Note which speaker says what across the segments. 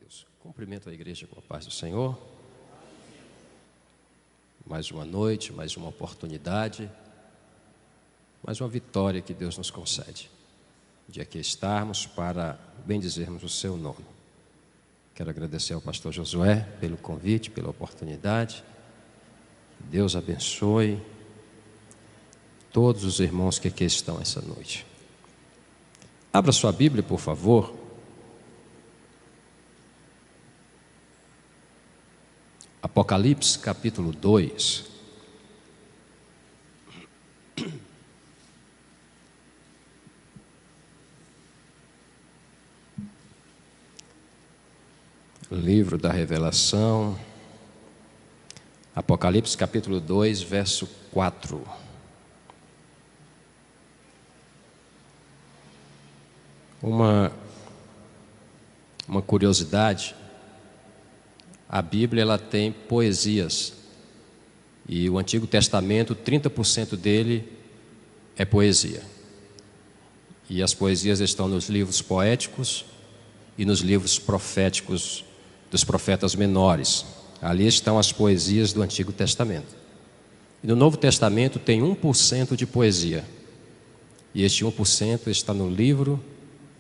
Speaker 1: Deus. Cumprimento a igreja com a paz do Senhor. Mais uma noite, mais uma oportunidade, mais uma vitória que Deus nos concede, de aqui estarmos para bendizermos o seu nome. Quero agradecer ao pastor Josué pelo convite, pela oportunidade. Deus abençoe todos os irmãos que aqui estão essa noite. Abra sua Bíblia, por favor. Apocalipse, capítulo 2. Livro da Revelação. Apocalipse, capítulo 2, verso 4. Uma curiosidade. A Bíblia ela tem poesias, e o Antigo Testamento, 30% dele é poesia. E as poesias estão nos livros poéticos e nos livros proféticos dos profetas menores. Ali estão as poesias do Antigo Testamento. E no Novo Testamento tem 1% de poesia, e este 1% está no livro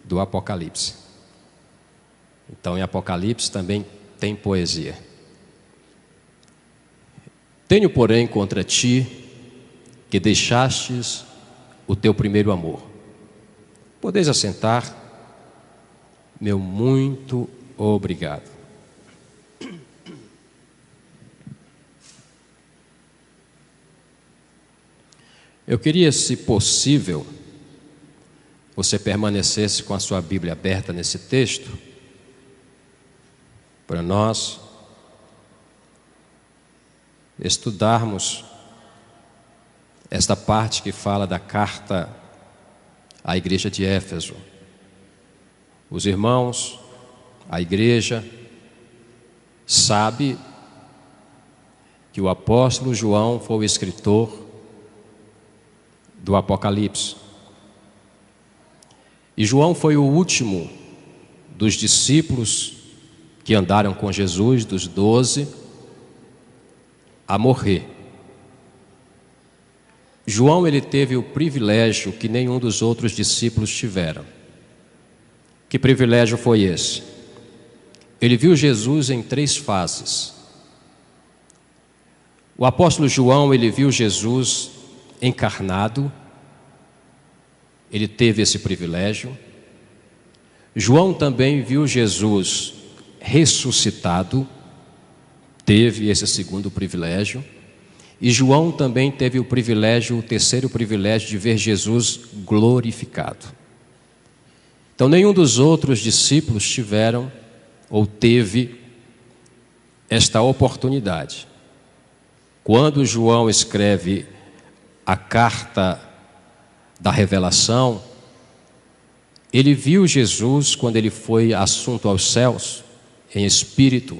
Speaker 1: do Apocalipse. Então em Apocalipse também tem poesia. Tenho, porém, contra ti que deixastes o teu primeiro amor. Podeis assentar, meu muito obrigado. Eu queria, se possível, você permanecesse com a sua Bíblia aberta nesse texto, para nós estudarmos esta parte que fala da carta à igreja de Éfeso. Os irmãos, a igreja, sabe que o apóstolo João foi o escritor do Apocalipse. E João foi o último dos discípulos que andaram com Jesus, dos 12, a morrer. João, ele teve o privilégio que nenhum dos outros discípulos tiveram. Que privilégio foi esse? Ele viu Jesus em 3 fases. O apóstolo João, ele viu Jesus encarnado, ele teve esse privilégio. João também viu Jesus ressuscitado, teve esse segundo privilégio. E João também teve o privilégio, o terceiro privilégio, de ver Jesus glorificado. Então nenhum dos outros discípulos tiveram ou teve esta oportunidade. Quando João escreve a carta da revelação, ele viu Jesus quando ele foi assunto aos céus, em espírito.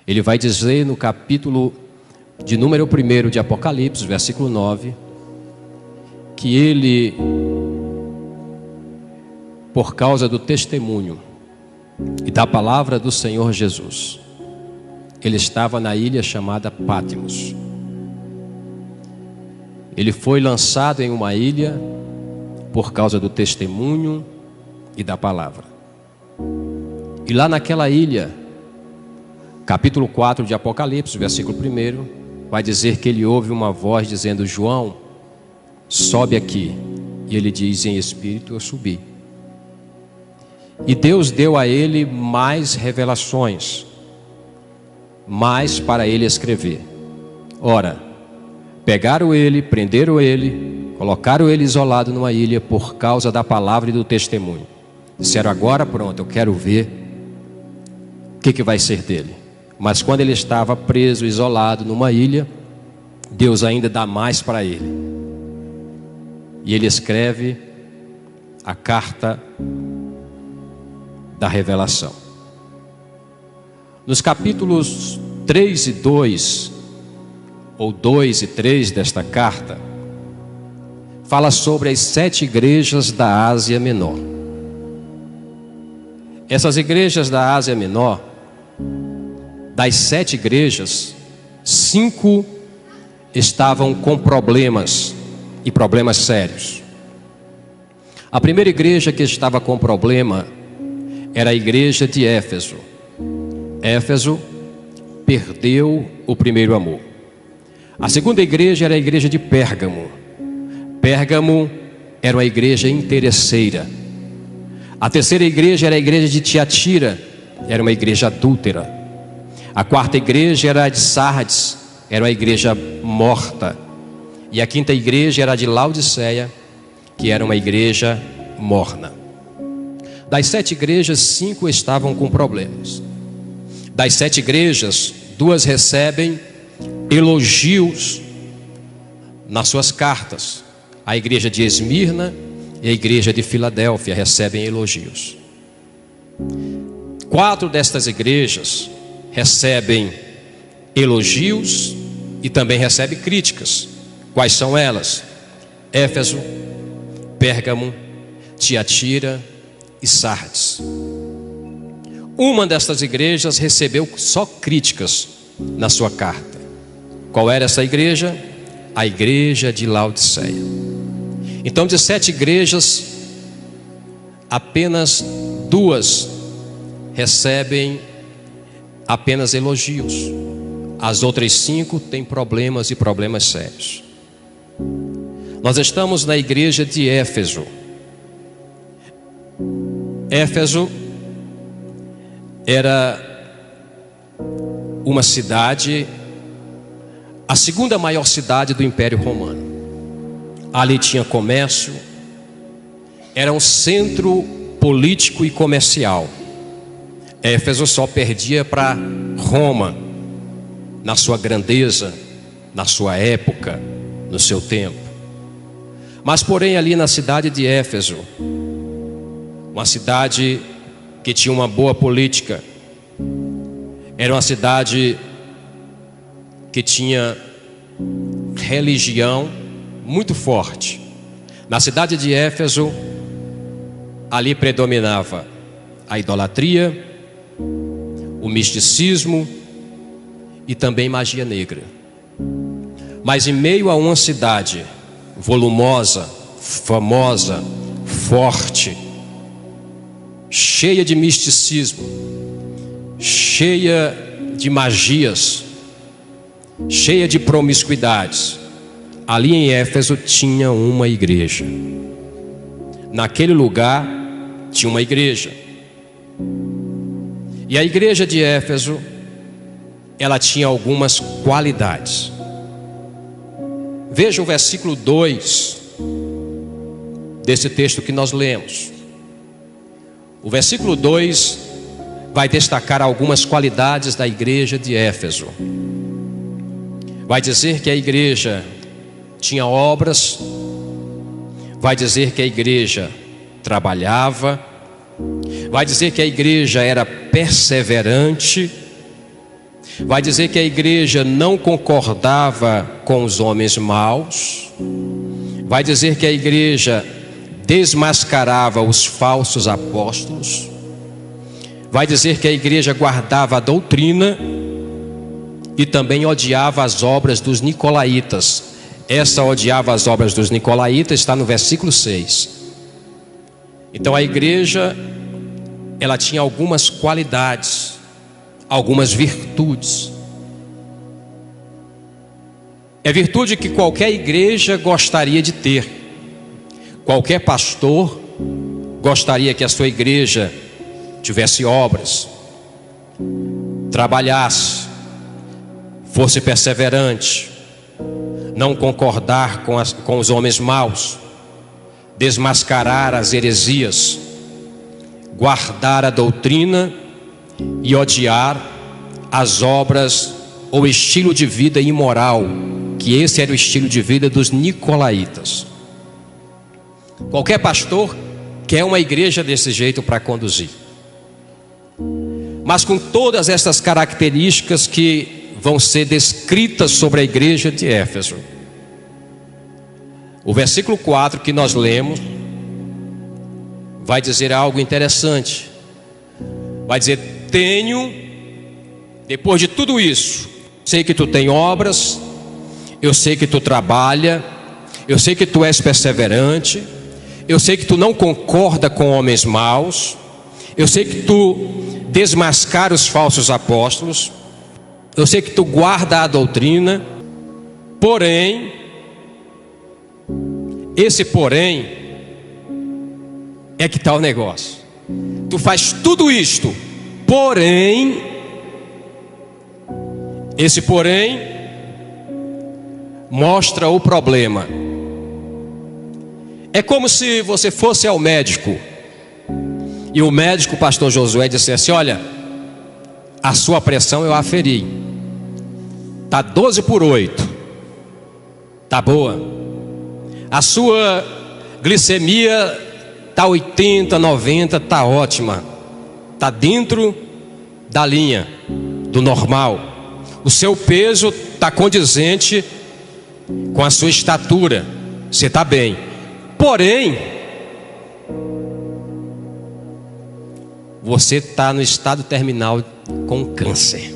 Speaker 1: Ele vai dizer no capítulo de número 1 de Apocalipse, versículo 9, que ele, por causa do testemunho e da palavra do Senhor Jesus, ele estava na ilha chamada Pátimos. Ele foi lançado em uma ilha por causa do testemunho e da palavra. E lá naquela ilha, capítulo 4 de Apocalipse, versículo 1, vai dizer que ele ouve uma voz dizendo: João, sobe aqui. E ele diz: em espírito eu subi. E Deus deu a ele mais revelações, mais para ele escrever. Ora, pegaram ele, prenderam ele, colocaram ele isolado numa ilha por causa da palavra e do testemunho. Disseram: agora pronto, eu quero ver o que vai ser dele. Mas quando ele estava preso, isolado numa ilha, Deus ainda dá mais para ele. E ele escreve a carta da revelação. Nos capítulos 3 e 2, ou 2 e 3 desta carta, fala sobre as 7 igrejas da Ásia Menor. Essas igrejas da Ásia Menor, das 7 igrejas, 5 estavam com problemas, e problemas sérios. A primeira igreja que estava com problema era a igreja de Éfeso. Éfeso perdeu o primeiro amor. A segunda igreja era a igreja de Pérgamo. Pérgamo era uma igreja interesseira. A terceira igreja era a igreja de Tiatira, era uma igreja adúltera. A quarta igreja era a de Sardes, era uma igreja morta. E a quinta igreja era a de Laodiceia, que era uma igreja morna. Das 7 igrejas, 5 estavam com problemas. Das 7 igrejas, 2 recebem elogios nas suas cartas. A igreja de Esmirna e a igreja de Filadélfia recebem elogios. 4 destas igrejas recebem elogios e também recebem críticas. Quais são elas? Éfeso, Pérgamo, Tiatira e Sardes. Uma destas igrejas recebeu só críticas na sua carta. Qual era essa igreja? A igreja de Laodiceia. Então, de 7 igrejas, apenas 2 recebem apenas elogios. As outras 5 têm problemas e problemas sérios. Nós estamos na igreja de Éfeso. Éfeso era uma cidade, a segunda maior cidade do Império Romano. Ali tinha comércio, era um centro político e comercial. Éfeso só perdia para Roma, na sua grandeza, na sua época, no seu tempo. Mas porém ali na cidade de Éfeso, uma cidade que tinha uma boa política, era uma cidade que tinha religião muito forte. Na cidade de Éfeso, ali predominava a idolatria, o misticismo e também magia negra. Mas em meio a uma cidade volumosa, famosa, forte, cheia de misticismo, cheia de magias, cheia de promiscuidades, ali em Éfeso tinha uma igreja. Naquele lugar tinha uma igreja. E a igreja de Éfeso, ela tinha algumas qualidades. Veja o versículo 2 desse texto que nós lemos. O versículo 2 vai destacar algumas qualidades da igreja de Éfeso. Vai dizer que a igreja tinha obras, vai dizer que a igreja trabalhava, vai dizer que a igreja era perseverante, vai dizer que a igreja não concordava com os homens maus, vai dizer que a igreja desmascarava os falsos apóstolos, vai dizer que a igreja guardava a doutrina e também odiava as obras dos nicolaítas. Essa odiava as obras dos nicolaítas está no versículo 6. Então a igreja, ela tinha algumas qualidades, algumas virtudes. É virtude que qualquer igreja gostaria de ter. Qualquer pastor gostaria que a sua igreja tivesse obras, trabalhasse, fosse perseverante, não concordar com os homens maus, desmascarar as heresias, guardar a doutrina e odiar as obras ou estilo de vida imoral, que esse era o estilo de vida dos nicolaítas. Qualquer pastor quer uma igreja desse jeito para conduzir. Mas com todas essas características que vão ser descritas sobre a igreja de Éfeso, o versículo 4 que nós lemos vai dizer algo interessante. Vai dizer: tenho, depois de tudo isso, sei que tu tem obras, eu sei que tu trabalha, eu sei que tu és perseverante, eu sei que tu não concorda com homens maus, eu sei que tu desmascara os falsos apóstolos, eu sei que tu guarda a doutrina, porém, esse porém é que está o negócio. Tu faz tudo isto, porém, esse porém mostra o problema. É como se você fosse ao médico e o médico, pastor Josué, dissesse: olha, a sua pressão eu aferi, está 12/8, está boa. A sua glicemia está 80, 90, está ótima, está dentro da linha do normal. O seu peso está condizente com a sua estatura, você está bem. Porém, você está no estado terminal com câncer.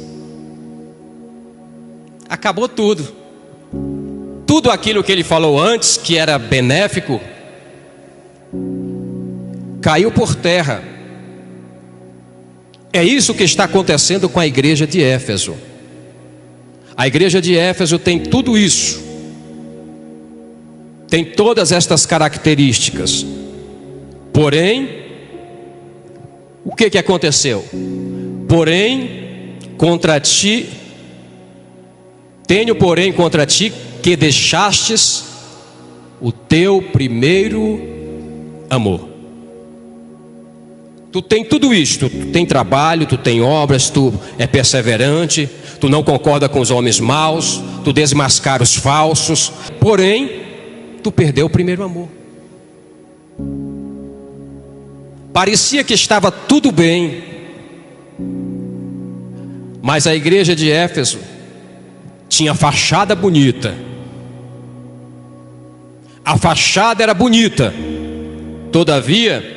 Speaker 1: Acabou tudo. Tudo aquilo que ele falou antes, que era benéfico, caiu por terra. É isso que está acontecendo com a igreja de Éfeso. A igreja de Éfeso tem tudo isso, tem todas estas características. Porém, o que aconteceu? Porém, contra ti, tenho porém contra ti que deixastes o teu primeiro amor. Tu tem tudo isto, tu tem trabalho, tu tem obras, tu é perseverante, tu não concorda com os homens maus, tu desmascara os falsos, porém, tu perdeu o primeiro amor. Parecia que estava tudo bem, mas a igreja de Éfeso tinha fachada bonita. A fachada era bonita, todavia,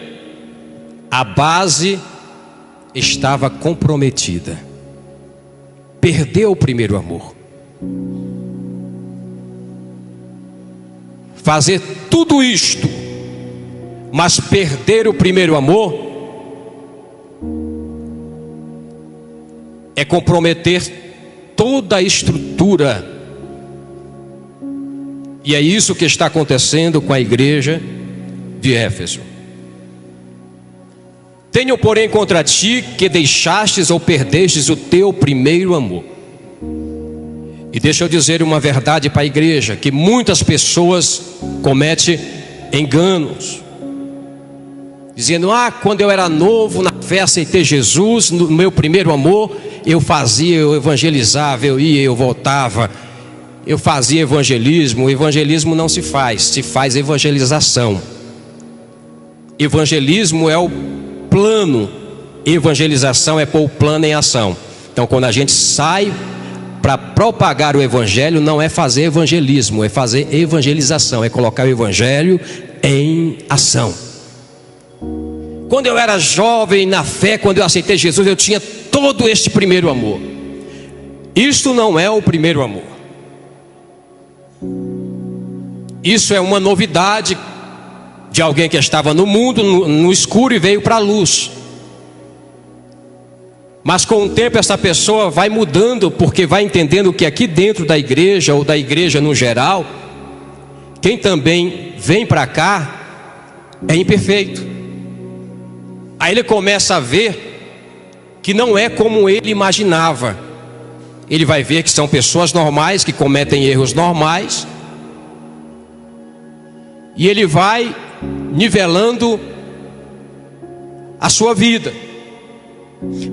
Speaker 1: a base estava comprometida. Perdeu o primeiro amor. Fazer tudo isto, mas perder o primeiro amor, é comprometer toda a estrutura. E é isso que está acontecendo com a igreja de Éfeso. Tenho, porém, contra ti que deixastes ou perdestes o teu primeiro amor. E deixa eu dizer uma verdade para a igreja, que muitas pessoas cometem enganos, dizendo: quando eu era novo, na fé aceitei Jesus, no meu primeiro amor, eu fazia, eu evangelizava, eu ia, eu voltava, eu fazia evangelismo. O evangelismo não se faz evangelização. Evangelismo é o plano, evangelização é pôr o plano em ação. Então, quando a gente sai para propagar o evangelho, não é fazer evangelismo, é fazer evangelização, é colocar o evangelho em ação. Quando eu era jovem na fé, quando eu aceitei Jesus, eu tinha todo este primeiro amor. Isto não é o primeiro amor. Isso é uma novidade de alguém que estava no mundo, no escuro, e veio para a luz. Mas com o tempo essa pessoa vai mudando, porque vai entendendo que aqui dentro da igreja, ou da igreja no geral, quem também vem para cá é imperfeito. Aí ele começa a ver que não é como ele imaginava. Ele vai ver que são pessoas normais, que cometem erros normais, e ele vai nivelando a sua vida.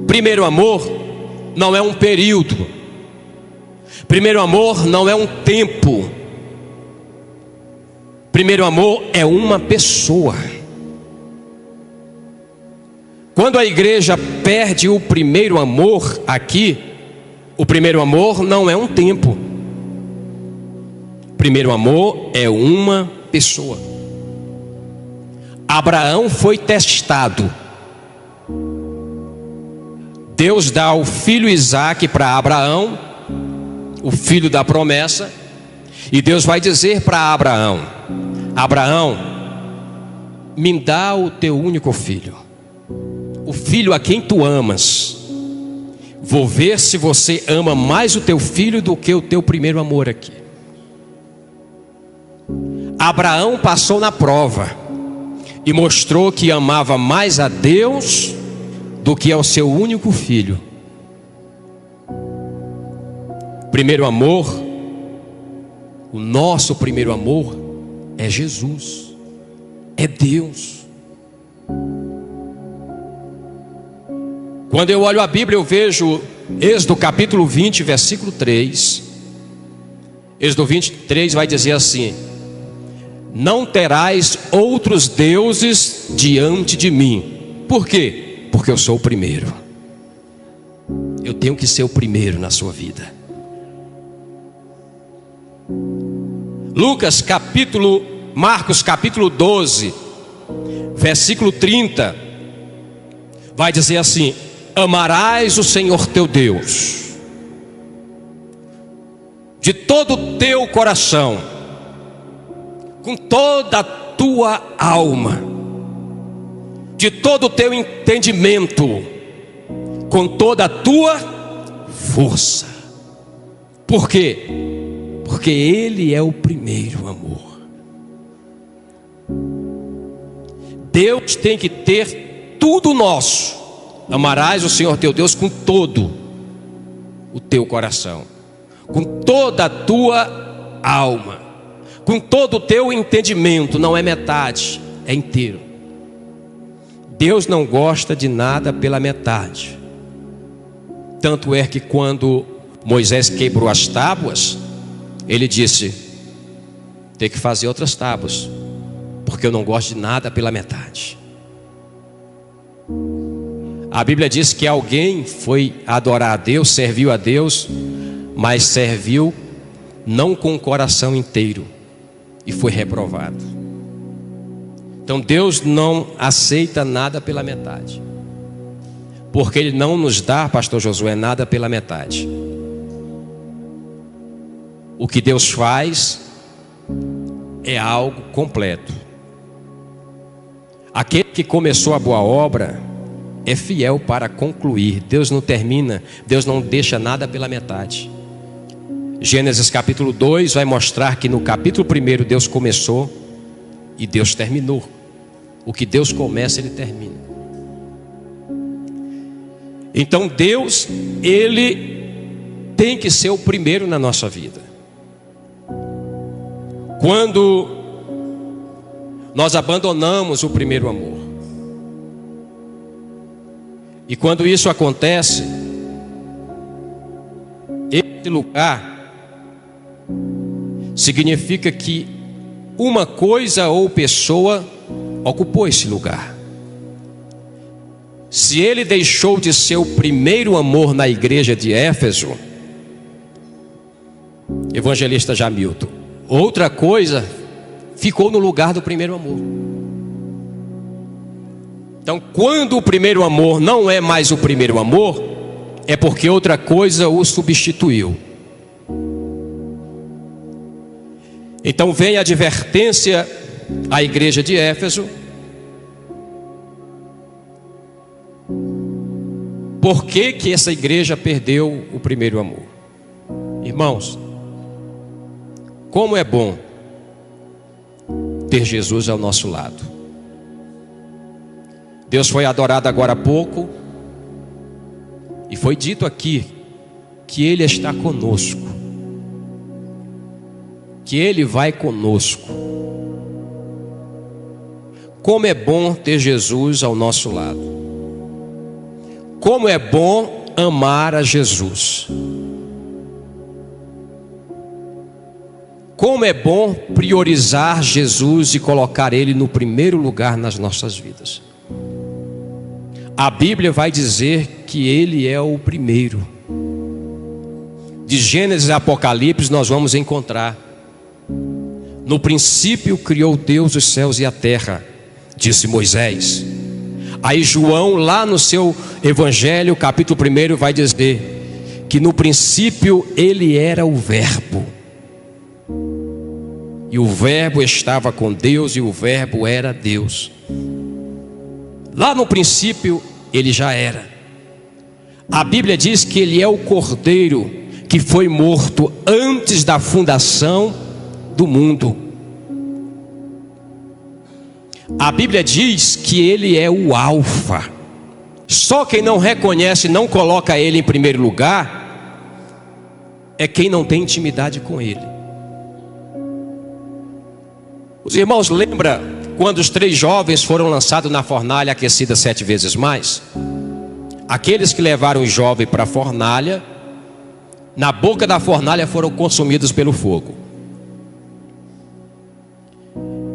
Speaker 1: Primeiro amor não é um período. Primeiro amor não é um tempo. Primeiro amor é uma pessoa. Quando a igreja perde o primeiro amor aqui, o primeiro amor não é um tempo. Primeiro amor é uma pessoa. Abraão foi testado. Deus dá o filho Isaque para Abraão, o filho da promessa, e Deus vai dizer para Abraão: Abraão, me dá o teu único filho, o filho a quem tu amas. Vou ver se você ama mais o teu filho do que o teu primeiro amor aqui. Abraão passou na prova e mostrou que amava mais a Deus do que ao seu único filho. Primeiro amor, o nosso primeiro amor é Jesus, é Deus. Quando eu olho a Bíblia, eu vejo Êxodo capítulo 20, versículo 3. Êxodo 23 vai dizer assim: não terás outros deuses diante de mim. Por quê? Porque eu sou o primeiro. Eu tenho que ser o primeiro na sua vida. Marcos capítulo 12, versículo 30, vai dizer assim: amarás o Senhor teu Deus de todo o teu coração, com toda a tua alma, de todo o teu entendimento, com toda a tua força. Por quê? Porque Ele é o primeiro amor. Deus tem que ter tudo nosso. Amarás o Senhor teu Deus com todo o teu coração, com toda a tua alma, com todo o teu entendimento. Não é metade, é inteiro. Deus não gosta de nada pela metade. Tanto é que quando Moisés quebrou as tábuas, ele disse: tem que fazer outras tábuas, porque eu não gosto de nada pela metade. A Bíblia diz que alguém foi adorar a Deus, serviu a Deus, mas serviu não com o coração inteiro, e foi reprovado. Então Deus não aceita nada pela metade, porque Ele não nos dá, pastor Josué, nada pela metade. O que Deus faz é algo completo. Aquele que começou a boa obra é fiel para concluir. Deus não termina, Deus não deixa nada pela metade. Gênesis capítulo 2 vai mostrar que no capítulo 1 Deus começou e Deus terminou. O que Deus começa, Ele termina. Então Deus, Ele tem que ser o primeiro na nossa vida. Quando nós abandonamos o primeiro amor, e quando isso acontece, esse lugar significa que uma coisa ou pessoa ocupou esse lugar. Se ele deixou de ser o primeiro amor na igreja de Éfeso, evangelista Jamilton, outra coisa ficou no lugar do primeiro amor. Então, quando o primeiro amor não é mais o primeiro amor, é porque outra coisa o substituiu. Então vem a advertência à igreja de Éfeso. Por que que essa igreja perdeu o primeiro amor? Irmãos, como é bom ter Jesus ao nosso lado. Deus foi adorado agora há pouco, e foi dito aqui que Ele está conosco, que Ele vai conosco. Como é bom ter Jesus ao nosso lado. Como é bom amar a Jesus. Como é bom priorizar Jesus e colocar Ele no primeiro lugar nas nossas vidas. A Bíblia vai dizer que Ele é o primeiro. De Gênesis a Apocalipse nós vamos encontrar: no princípio criou Deus os céus e a terra, disse Moisés. Aí João, lá no seu Evangelho, capítulo 1, vai dizer que no princípio ele era o Verbo. E o Verbo estava com Deus e o Verbo era Deus. Lá no princípio ele já era. A Bíblia diz que ele é o Cordeiro que foi morto antes da fundação do mundo. A Bíblia diz que ele é o Alfa. Só quem não reconhece, não coloca ele em primeiro lugar, é quem não tem intimidade com ele. Os irmãos lembram quando os 3 jovens foram lançados na fornalha aquecida 7 vezes mais? Aqueles que levaram o jovem para a fornalha, na boca da fornalha foram consumidos pelo fogo.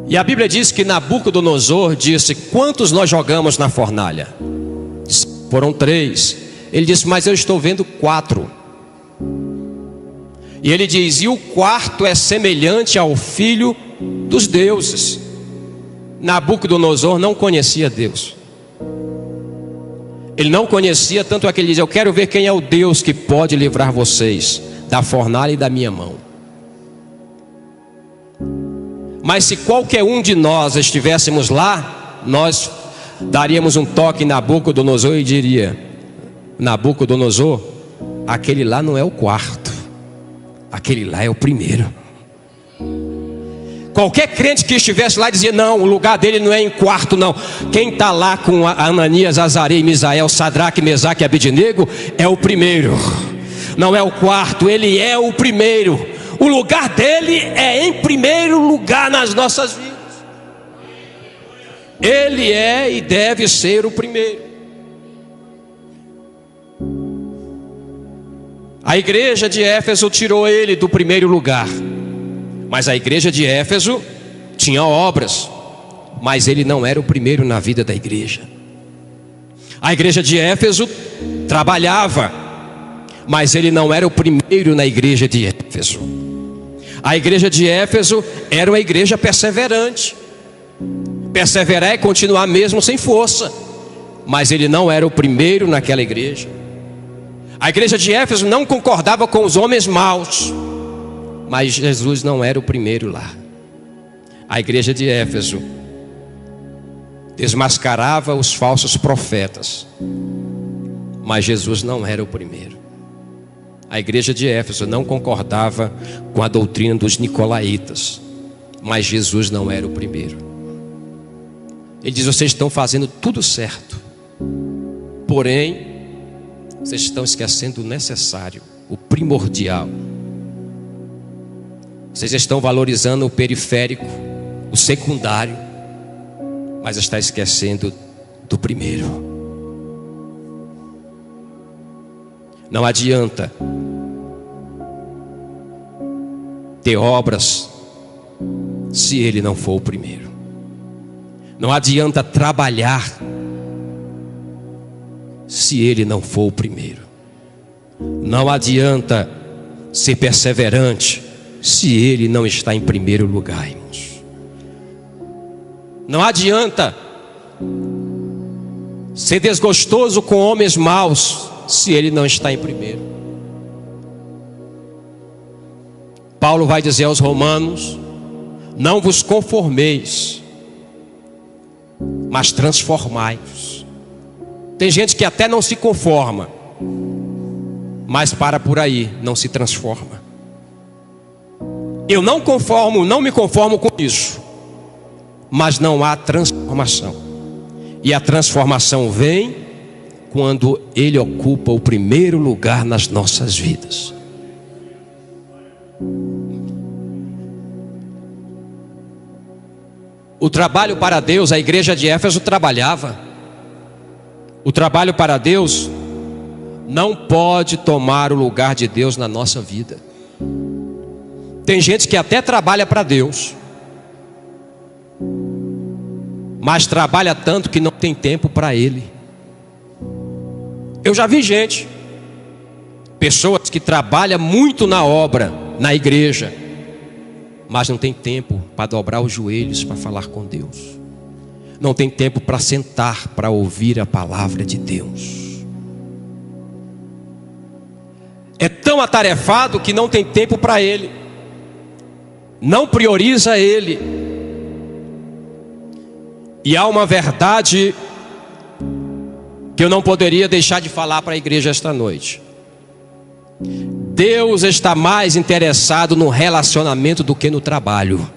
Speaker 1: E a Bíblia diz que Nabucodonosor disse: quantos nós jogamos na fornalha? Foram 3. Ele disse: mas eu estou vendo 4. E ele diz: e o 4º é semelhante ao filho dos deuses. Nabucodonosor não conhecia Deus. Ele não conhecia, tanto é que ele diz: eu quero ver quem é o Deus que pode livrar vocês da fornalha e da minha mão. Mas se qualquer um de nós estivéssemos lá, nós daríamos um toque em Nabucodonosor e diria: Nabucodonosor, aquele lá não é o 4º, aquele lá é o primeiro. Qualquer crente que estivesse lá dizia: não, o lugar dele não é em 4º não. Quem está lá com Ananias, Azarei, Misael, Sadraque, Mesaque e Abednego é o primeiro. Não é o 4º, ele é o primeiro. O lugar dele é em primeiro lugar nas nossas vidas. Ele é e deve ser o primeiro. A igreja de Éfeso tirou ele do primeiro lugar. Mas a igreja de Éfeso tinha obras, mas ele não era o primeiro na vida da igreja. A igreja de Éfeso trabalhava, mas ele não era o primeiro na igreja de Éfeso. A igreja de Éfeso era uma igreja perseverante. Perseverar é continuar mesmo sem força, mas ele não era o primeiro naquela igreja. A igreja de Éfeso não concordava com os homens maus, mas Jesus não era o primeiro lá. A igreja de Éfeso desmascarava os falsos profetas, mas Jesus não era o primeiro. A igreja de Éfeso não concordava com a doutrina dos nicolaítas, mas Jesus não era o primeiro. Ele diz: vocês estão fazendo tudo certo, porém vocês estão esquecendo o necessário, o primordial. Vocês estão valorizando o periférico, o secundário, mas está esquecendo do primeiro. Não adianta ter obras se ele não for o primeiro. Não adianta trabalhar se ele não for o primeiro. Não adianta ser perseverante se ele não está em primeiro lugar, irmãos. Não adianta ser desgostoso com homens maus se ele não está em primeiro. Paulo vai dizer aos romanos: não vos conformeis, mas transformai-vos. Tem gente que até não se conforma, mas para por aí, não se transforma. Eu não me conformo com isso, mas não há transformação. E a transformação vem quando ele ocupa o primeiro lugar nas nossas vidas. O trabalho para Deus, a igreja de Éfeso trabalhava. O trabalho para Deus não pode tomar o lugar de Deus na nossa vida. Tem gente que até trabalha para Deus, mas trabalha tanto que não tem tempo para Ele. Eu já vi gente, pessoas que trabalham muito na obra, na igreja, mas não tem tempo para dobrar os joelhos para falar com Deus. não tem tempo para sentar para ouvir a palavra de Deus. É tão atarefado que não tem tempo para Ele, não prioriza Ele. E há uma verdade que eu não poderia deixar de falar para a igreja esta noite. Deus está mais interessado no relacionamento do que no trabalho.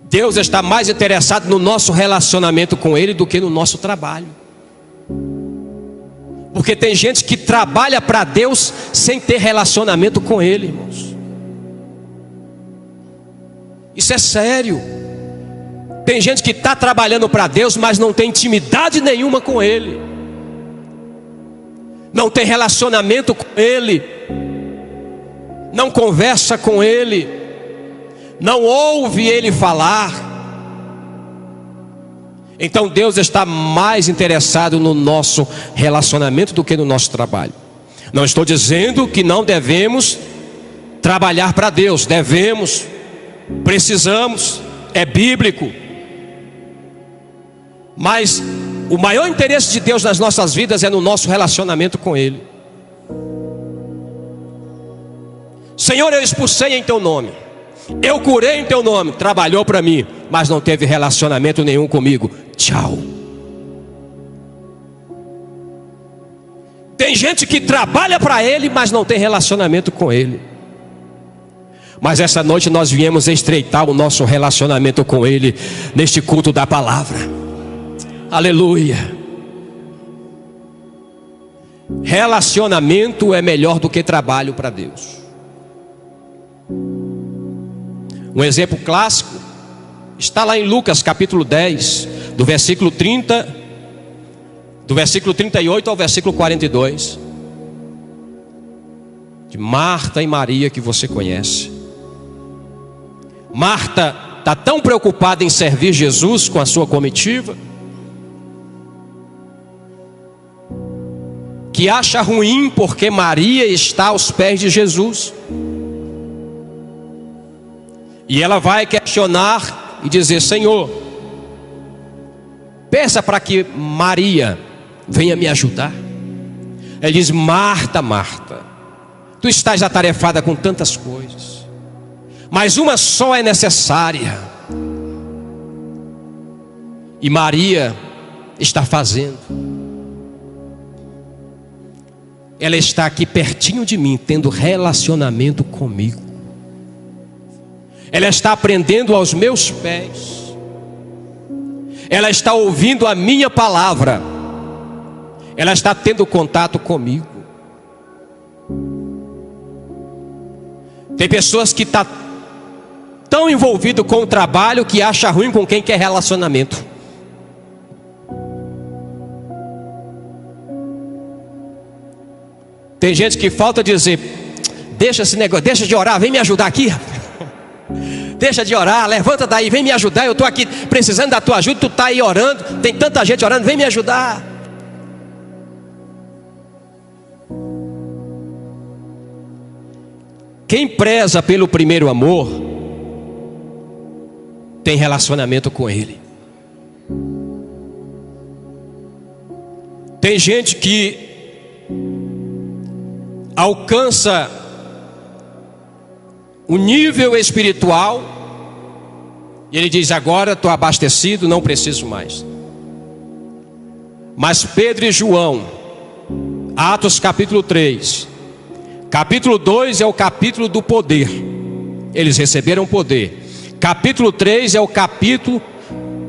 Speaker 1: Deus está mais interessado no nosso relacionamento com Ele do que no nosso trabalho. Porque tem gente que trabalha para Deus sem ter relacionamento com Ele, irmãos. Isso é sério. Tem gente que está trabalhando para Deus, mas não tem intimidade nenhuma com Ele, não tem relacionamento com Ele, não conversa com Ele, não ouve Ele falar. Então Deus está mais interessado no nosso relacionamento do que no nosso trabalho. Não estou dizendo que não devemos trabalhar para Deus, devemos, precisamos, é bíblico. Mas o maior interesse de Deus nas nossas vidas é no nosso relacionamento com Ele. Senhor, eu expulsei em Teu nome, eu curei em Teu nome, trabalhou para mim, mas não teve relacionamento nenhum comigo. Tchau. Tem gente que trabalha para Ele, mas não tem relacionamento com Ele. Mas essa noite nós viemos estreitar o nosso relacionamento com Ele neste culto da palavra. Aleluia. Relacionamento é melhor do que trabalho para Deus. Um exemplo clássico está lá em Lucas capítulo 10, do versículo 38 ao versículo 42. De Marta e Maria, que você conhece. Marta está tão preocupada em servir Jesus com a sua comitiva, que acha ruim porque Maria está aos pés de Jesus. E ela vai questionar e dizer: Senhor, peça para que Maria venha me ajudar. Ele diz: Marta, Marta, tu estás atarefada com tantas coisas, mas uma só é necessária. E Maria está fazendo. Ela está aqui pertinho de mim, tendo relacionamento comigo. Ela está aprendendo aos meus pés. Ela está ouvindo a minha palavra. Ela está tendo contato comigo. Tem pessoas que estão tão envolvidas com o trabalho que acha ruim com quem quer relacionamento. Tem gente que falta dizer: deixa esse negócio, deixa de orar, vem me ajudar aqui. Deixa de orar, levanta daí, vem me ajudar. Eu estou aqui precisando da tua ajuda, tu está aí orando, tem tanta gente orando, vem me ajudar. Quem preza pelo primeiro amor tem relacionamento com Ele. Tem gente que alcança o nível espiritual e ele diz: agora estou abastecido, não preciso mais. Mas Pedro e João, Atos capítulo 3, capítulo 2 é o capítulo do poder. Eles receberam poder. Capítulo 3 é o capítulo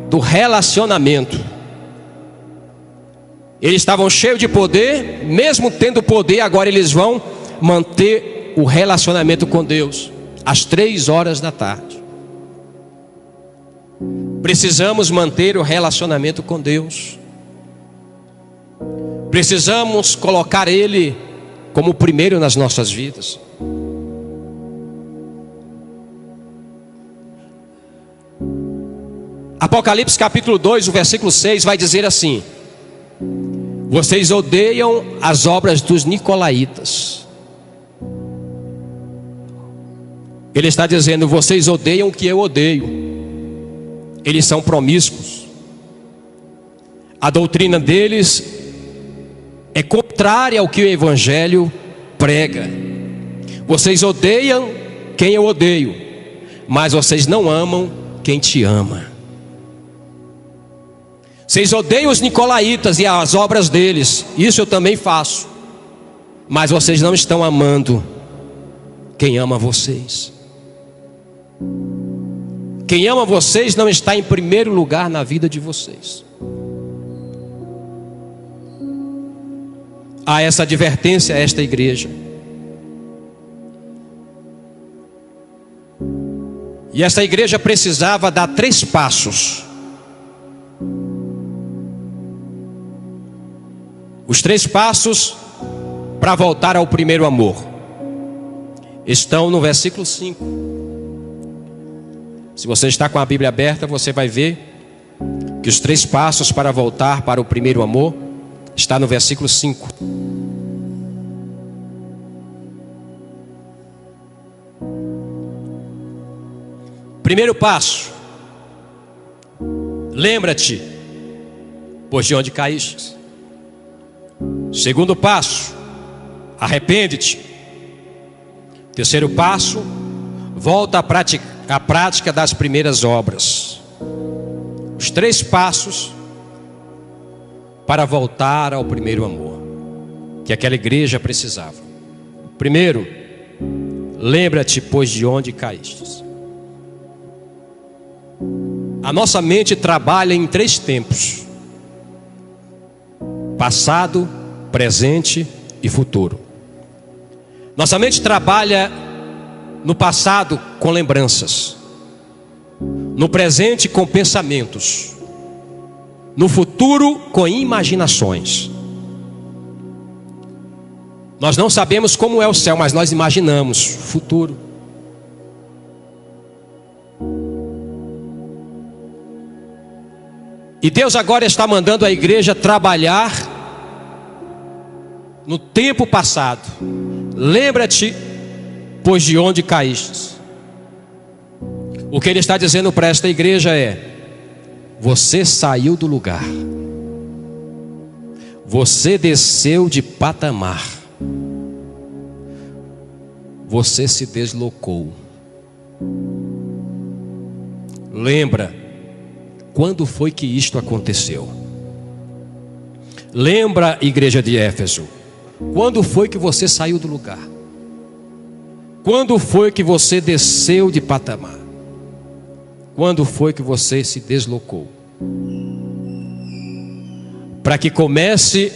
Speaker 1: do relacionamento. Eles estavam cheios de poder, mesmo tendo poder, agora eles vão manter o relacionamento com Deus, às 3 da tarde. Precisamos manter o relacionamento com Deus. Precisamos colocar Ele como primeiro nas nossas vidas. Apocalipse capítulo 2, o versículo 6 vai dizer assim: vocês odeiam as obras dos nicolaítas. Ele está dizendo: vocês odeiam o que eu odeio. Eles são promíscuos. A doutrina deles é contrária ao que o Evangelho prega. Vocês odeiam quem eu odeio, mas vocês não amam quem te ama. Vocês odeiam os nicolaítas e as obras deles. Isso eu também faço. Mas vocês não estão amando quem ama vocês. Quem ama vocês não está em primeiro lugar na vida de vocês. Há essa advertência a esta igreja. E esta igreja precisava dar 3 passos. Os 3 passos para voltar ao primeiro amor estão no versículo 5. Se você está com a Bíblia aberta, você vai ver que os 3 passos para voltar para o primeiro amor está no versículo 5. Primeiro passo: lembra-te, pois de onde caíste. Segundo passo: arrepende-te. Terceiro passo: volta à prática das primeiras obras. Os 3 passos para voltar ao primeiro amor que aquela igreja precisava. Primeiro: lembra-te, pois de onde caíste. A nossa mente trabalha em 3 tempos: passado, presente e futuro. Nossa mente trabalha no passado com lembranças, no presente com pensamentos, no futuro com imaginações. Nós não sabemos como é o céu, mas nós imaginamos futuro. E Deus agora está mandando a igreja trabalhar no tempo passado. Lembra-te, pois de onde caíste. O que Ele está dizendo para esta igreja é: você saiu do lugar, você desceu de patamar, você se deslocou. Lembra quando foi que isto aconteceu? Lembra, igreja de Éfeso, quando foi que você saiu do lugar? Quando foi que você desceu de patamar? Quando foi que você se deslocou? Para que comece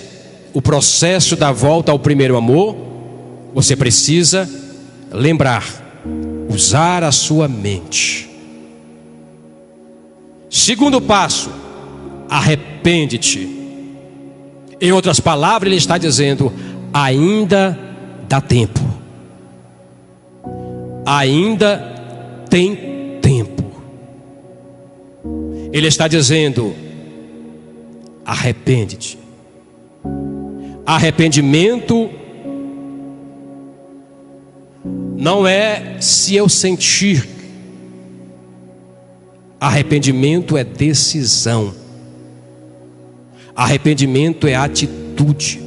Speaker 1: o processo da volta ao primeiro amor, você precisa lembrar, usar a sua mente. Segundo passo: arrepende-te. Em outras palavras, Ele está dizendo: ainda dá tempo. Ainda tem tempo. Ele está dizendo: arrepende-te. Arrependimento não é se eu sentir. Arrependimento é decisão. Arrependimento é atitude.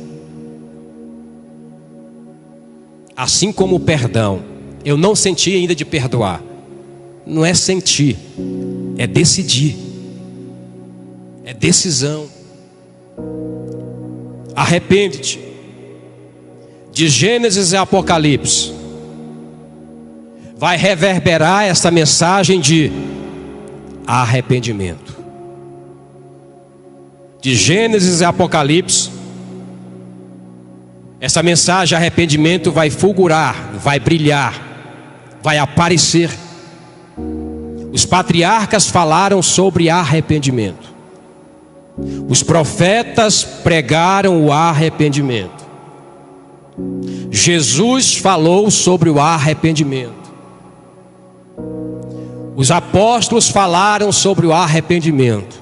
Speaker 1: Assim como o perdão, eu não senti ainda de perdoar. Não é sentir, é decidir. É decisão. Arrepende-te. De Gênesis a Apocalipse vai reverberar essa mensagem de arrependimento. De Gênesis a Apocalipse, essa mensagem de arrependimento vai fulgurar, vai brilhar, vai aparecer. Os patriarcas falaram sobre arrependimento. Os profetas pregaram o arrependimento. Jesus falou sobre o arrependimento. Os apóstolos falaram sobre o arrependimento.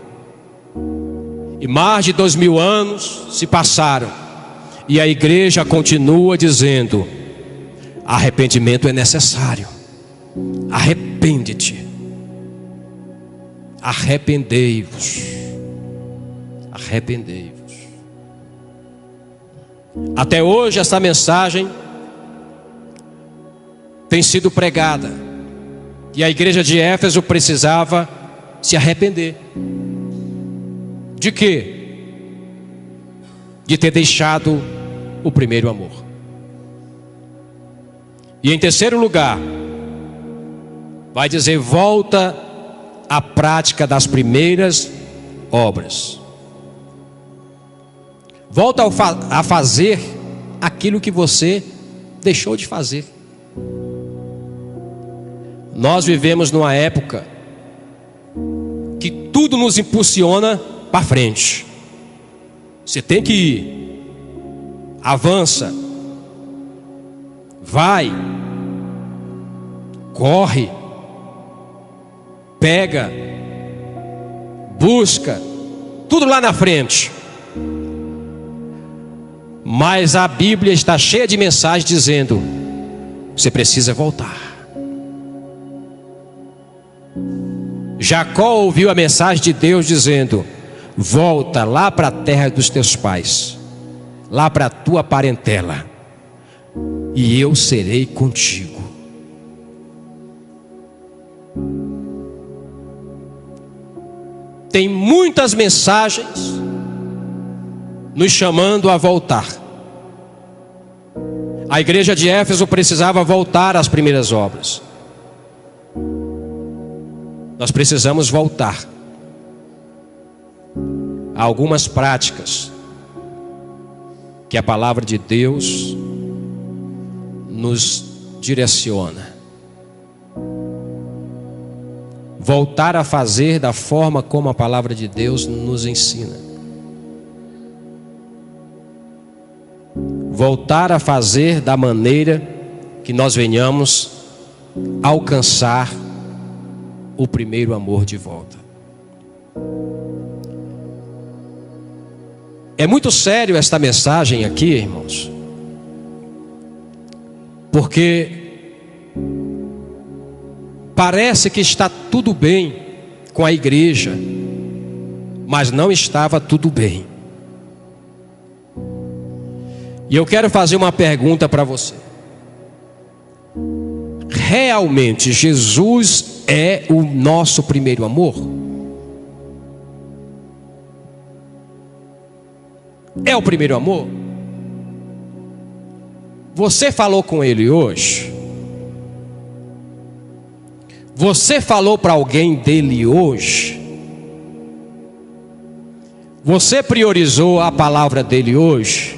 Speaker 1: E mais de 2000 anos se passaram. E a igreja continua dizendo: arrependimento é necessário. Arrepende-te. Arrependei-vos. Arrependei-vos. Até hoje essa mensagem tem sido pregada, e a igreja de Éfeso precisava se arrepender. De quê? De ter deixado o primeiro amor. E em terceiro lugar, vai dizer: volta à prática das primeiras obras. Volta a fazer aquilo que você deixou de fazer. Nós vivemos numa época que tudo nos impulsiona para frente. Você tem que ir, avança, vai, corre, pega, busca, tudo lá na frente. Mas a Bíblia está cheia de mensagens dizendo: você precisa voltar. Jacó ouviu a mensagem de Deus dizendo: volta lá para a terra dos teus pais, lá para a tua parentela, e eu serei contigo. Tem muitas mensagens nos chamando a voltar. A igreja de Éfeso precisava voltar às primeiras obras. Nós precisamos voltar a algumas práticas que a palavra de Deus nos direciona. Voltar a fazer da forma como a palavra de Deus nos ensina. Voltar a fazer da maneira que nós venhamos alcançar o primeiro amor de volta. É muito sério esta mensagem aqui, irmãos, porque parece que está tudo bem com a igreja, mas não estava tudo bem. E eu quero fazer uma pergunta para você: realmente Jesus é o nosso primeiro amor? É o primeiro amor? Você falou com Ele hoje? Você falou para alguém dele hoje? Você priorizou a palavra dele hoje?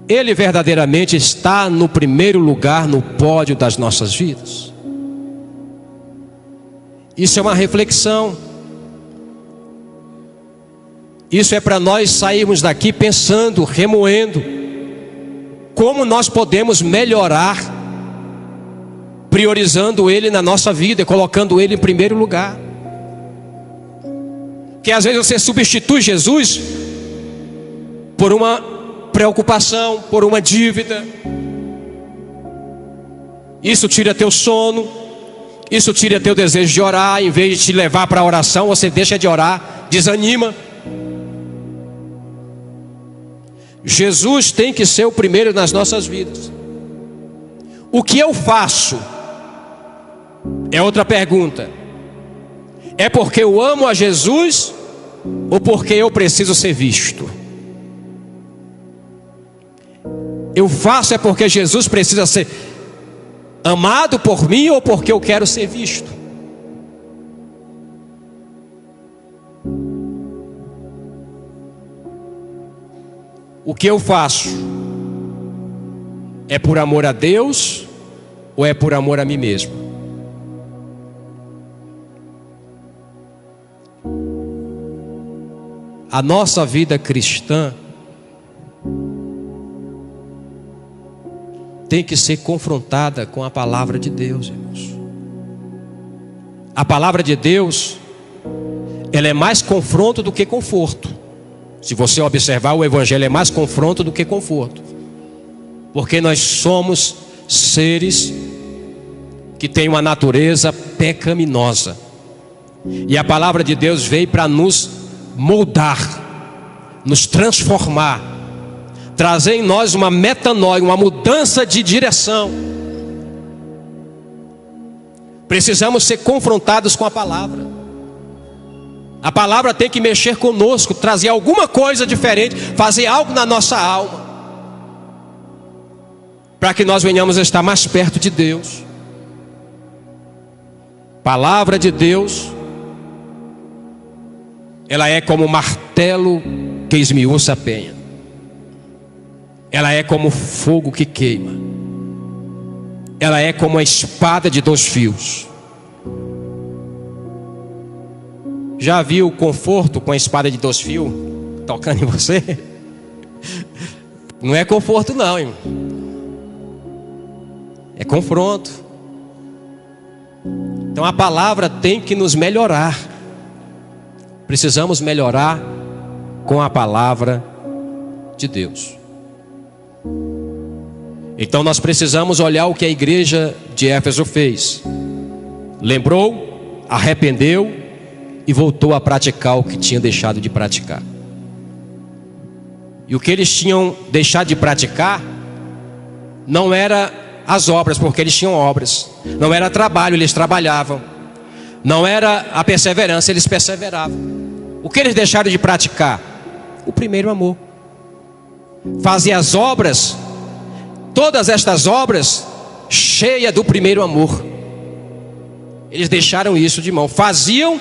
Speaker 1: Ele verdadeiramente está no primeiro lugar no pódio das nossas vidas? Isso é uma reflexão. Isso é para nós sairmos daqui pensando, remoendo, como nós podemos melhorar, priorizando Ele na nossa vida, colocando Ele em primeiro lugar. Que às vezes você substitui Jesus por uma preocupação, por uma dívida. Isso tira teu sono, isso tira teu desejo de orar. Em vez de te levar para a oração, você deixa de orar, desanima. Jesus tem que ser o primeiro nas nossas vidas. O que eu faço é outra pergunta. É porque eu amo a Jesus ou porque eu preciso ser visto? Eu faço é porque Jesus precisa ser amado por mim ou porque eu quero ser visto? O que eu faço é por amor a Deus ou é por amor a mim mesmo? A nossa vida cristã tem que ser confrontada com a palavra de Deus, irmãos. A palavra de Deus, ela é mais confronto do que conforto. Se você observar, o Evangelho é mais confronto do que conforto. porque nós somos seres que têm uma natureza pecaminosa. E a palavra de Deus veio para nos moldar, nos transformar, trazer em nós uma metanoia, uma mudança de direção. Precisamos ser confrontados com a palavra. A palavra tem que mexer conosco, trazer alguma coisa diferente, fazer algo na nossa alma, para que nós venhamos a estar mais perto de Deus. Palavra de Deus, ela é como o martelo que esmiuça a penha. Ela é como o fogo que queima. Ela é como a espada de 2 fios. Já viu o conforto com a espada de 2 fios tocando em você? Não é conforto não, irmão. É confronto. Então a palavra tem que nos melhorar. Precisamos melhorar com a palavra de Deus. Então nós precisamos olhar o que a igreja de Éfeso fez. Lembrou, arrependeu e voltou a praticar o que tinha deixado de praticar. E o que eles tinham deixado de praticar não era as obras, porque eles tinham obras. Não era trabalho, eles trabalhavam. Não era a perseverança, eles perseveravam. O que eles deixaram de praticar? O primeiro amor. Fazer as obras, todas estas obras, cheia do primeiro amor. Eles deixaram isso de mão. Faziam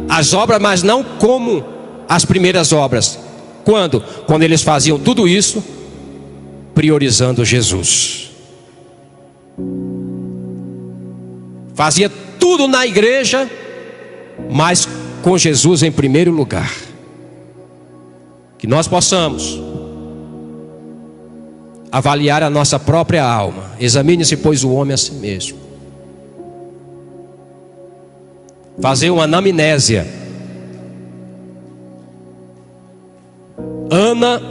Speaker 1: as obras, mas não como as primeiras obras. Quando? Quando eles faziam tudo isso, priorizando Jesus. Fazia tudo na igreja, mas com Jesus em primeiro lugar. Que nós possamos avaliar a nossa própria alma. Examine-se, pois, o homem a si mesmo. Fazer uma anamnésia. Ana,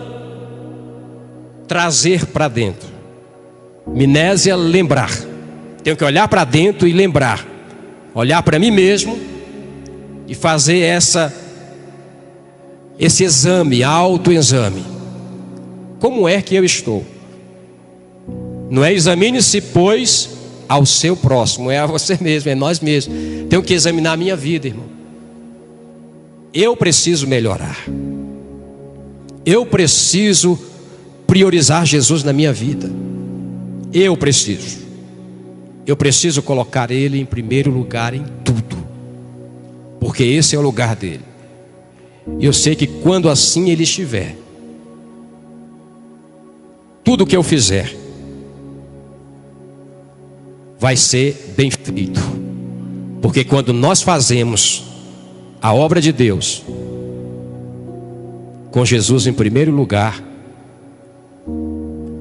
Speaker 1: trazer para dentro. Mnésia, lembrar. Tenho que olhar para dentro e lembrar. Olhar para mim mesmo e fazer esse exame, autoexame. Como é que eu estou? Não é examine-se, pois, ao seu próximo, é a você mesmo, é nós mesmos. Tenho que examinar a minha vida, irmão. Eu preciso melhorar. Eu preciso priorizar Jesus na minha vida. Eu preciso colocar Ele em primeiro lugar em tudo, porque esse é o lugar dele. E eu sei que quando assim Ele estiver, tudo que eu fizer vai ser bem feito. Porque quando nós fazemos a obra de Deus com Jesus em primeiro lugar,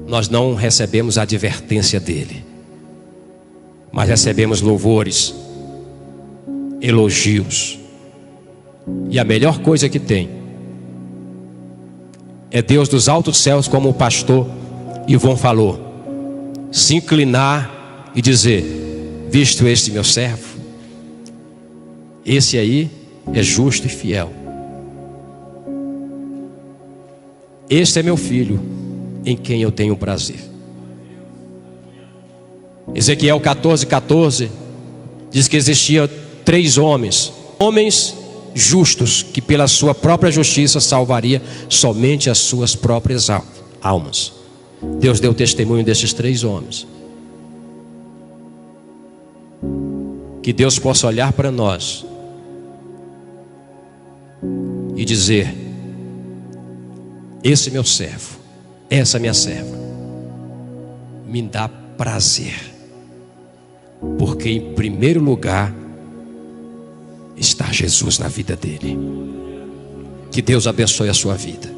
Speaker 1: nós não recebemos a advertência dele, mas recebemos louvores, elogios. E a melhor coisa que tem é Deus dos altos céus, como o pastor Ivon falou, se inclinar e dizer: visto este meu servo, esse aí é justo e fiel. Este é meu filho, em quem eu tenho prazer. Ezequiel 14:14 diz que existia 3 homens justos, que pela sua própria justiça salvaria somente as suas próprias almas. Deus deu testemunho desses 3 homens. Que Deus possa olhar para nós e dizer: esse meu servo, essa minha serva, me dá prazer, porque em primeiro lugar está Jesus na vida dele. Que Deus abençoe a sua vida.